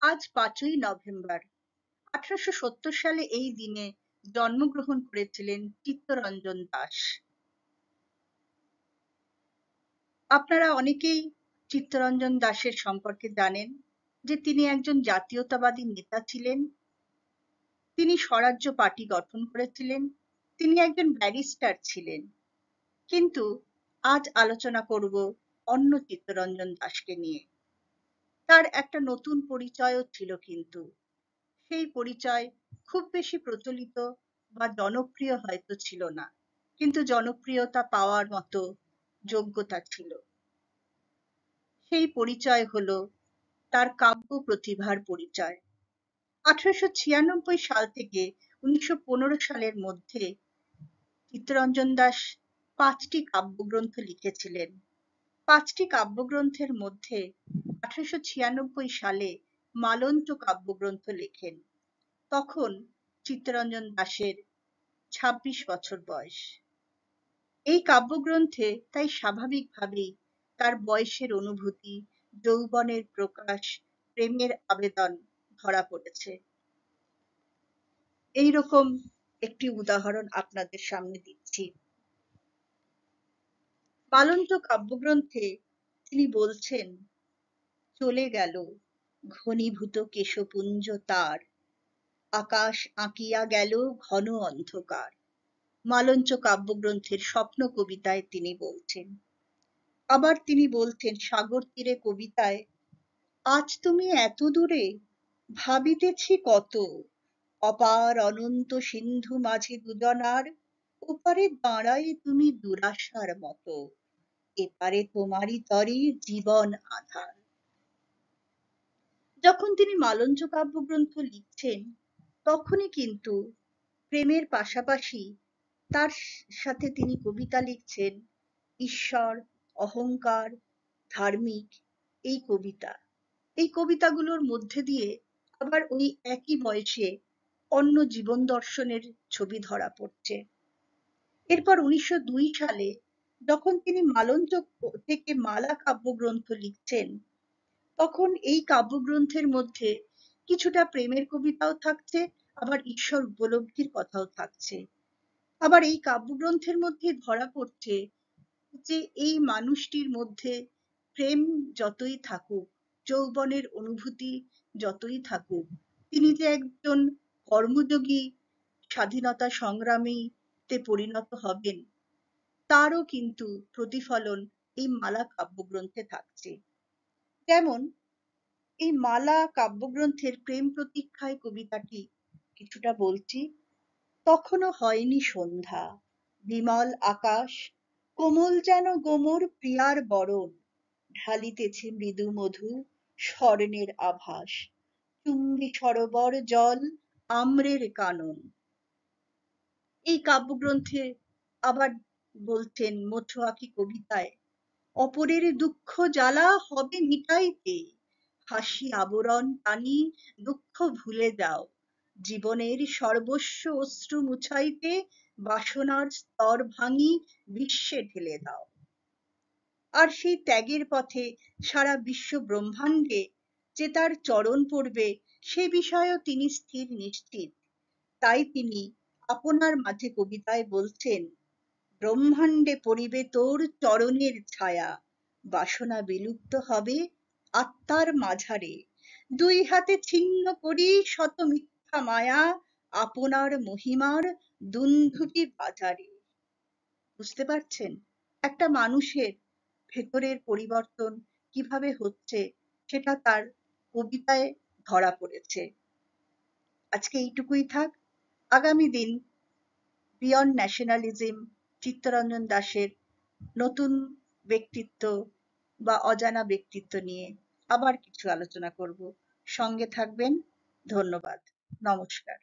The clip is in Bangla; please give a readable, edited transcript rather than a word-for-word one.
আজ 5ই নভেম্বর 1870 সালে এই দিনে জন্মগ্রহণ করেছিলেন চিত্তরঞ্জন দাস। আপনারা অনেকেই চিত্তরঞ্জন দাসের সম্পর্কে জানেন যে তিনি একজন জাতীয়তাবাদী নেতা ছিলেন। তিনি স্বরাজ্য পার্টি গঠন করেছিলেন। তিনি একজন ব্যারিস্টার ছিলেন। কিন্তু আজ আলোচনা করব অন্য চিত্তরঞ্জন দাসকে নিয়ে। তার একটা নতুন পরিচয়ও ছিল, কিন্তু সেই পরিচয় খুব বেশি প্রচলিত বা জনপ্রিয় হয়তো ছিল না, কিন্তু জনপ্রিয়তা পাওয়ার মতো যোগ্যতা ছিল। সেই পরিচয় হলো তার কাব্য প্রতিভার পরিচয়। 1896 সাল থেকে 1915 সালের মধ্যে চিত্তরঞ্জন দাস 5টি কাব্যগ্রন্থ লিখেছিলেন। 5টি কাব্যগ্রন্থের মধ্যে 1896 সালে মালঞ্চ কাব্যগ্রন্থ লেখেন। তখন চিত্তরঞ্জন দাসের 26 বছর বয়স। এই কাব্যগ্রন্থে তাই স্বাভাবিকভাবেই তার বয়সের অনুভূতি, যৌবনের প্রকাশ, প্রেমের আবেদন ধরা পড়েছে। এইরকম একটি উদাহরণ আপনাদের সামনে দিচ্ছি। মালঞ্চ কাব্যগ্রন্থে তিনি বলছেন, চলে গেল ঘনীভূত কেশপুঞ্জ তার, আকাশ আঁকিয়া গেল ঘন অন্ধকার। মালঞ্চ কাব্যগ্রন্থের স্বপ্ন কবিতায় তিনি বলছেন। আবার তিনি বলছেন সাগর তীরে কবিতায়, আজ তুমি এত দূরে ভাবিতেছি কত, অপার অনন্ত সিন্ধু মাঝে দুজনার, ওপারে দাঁড়াই তুমি দুরাশার মতো, এপারে তোমারই তরে জীবন আধার। যখন তিনি মালঞ্চ কাব্যগ্রন্থ লিখছেন, তখনই কিন্তু প্রেমের পাশাপাশি তার সাথে তিনি কবিতা লিখছেন ঈশ্বর, অহংকার, ধার্মিক এই কবিতা। এই কবিতাগুলোর মধ্যে দিয়ে আবার ওই একই বয়সে অন্য জীবন দর্শনের ছবি ধরা পড়ছে। এরপর 1902 সালে যখন তিনি মালঞ্চ থেকে মালা কাব্যগ্রন্থ লিখছেন, তখন এই কাব্যগ্রন্থের মধ্যে কিছুটা প্রেমের কবিতাও থাকছে, আবার ঈশ্বর উপলব্ধির কথাও থাকছে। আবার এই কাব্যগ্রন্থের মধ্যে ধরা পড়ছে যে এই মানুষটির মধ্যে প্রেম যতই থাকুক, যৌবনের অনুভূতি যতই থাকুক, তিনি যে একজন কর্মযোগী স্বাধীনতা সংগ্রামীতে পরিণত হবেন, তারও কিন্তু প্রতিফলন এই মালা কাব্যগ্রন্থে থাকছে। যেমন এই মালা কাব্যগ্রন্থের প্রেম প্রতীক্ষায় কবিতাটি কিছুটা বলছি। তখনও হয়নি সন্ধ্যা, বিমল আকাশ, কোমল যেন গোমর প্রিয়ার বরণ, ঢালিতেছে মৃদু মধু স্বর্ণের আভাস, চুম্বি সরোবর জল আম্রের কানন। এই কাব্যগ্রন্থে আবার বলছেন মঠুয়াকি কবিতায়, অপরের দুঃখ জ্বালা হবে মিটাইতে, হাসি আবরণ টানি দুঃখ ভুলে যাও, জীবনের সর্বস্ব অশ্রু মুছাইতে বাসনার স্তর ভাঙি বিশ্বে ঢেলে দাও। আর সেই ত্যাগের পথে সারা বিশ্ব ব্রহ্মাণ্ডে যে তার চরণ পড়বে, সে বিষয়েও তিনি স্থির নিশ্চিত। তাই তিনি আপনার মাঝে কবিতায় বলছেন, ব্রহ্মাণ্ডে পড়িবে তোর চরণের ছায়া, বাসনা বিলুপ্ত হবে আত্মার মাঝারে, দুই হাতে ছিন্ন করি শত মিথ্যা মায়া, আপনার মহিমার দুন্ধুটি বাজারে। বুঝতে পারছেন একটা মানুষের ভেতরের পরিবর্তন কিভাবে হচ্ছে, সেটা তার কবিতায় ধরা পড়েছে। আজকে এইটুকুই থাক। আগামী দিন বিয়ন্ড ন্যাশনালিজম, চিত্তরঞ্জন দাশের নতুন ব্যক্তিত্ব বা অজানা ব্যক্তিত্ব নিয়ে আবার কিছু আলোচনা করব। সঙ্গে থাকবেন। ধন্যবাদ। নমস্কার।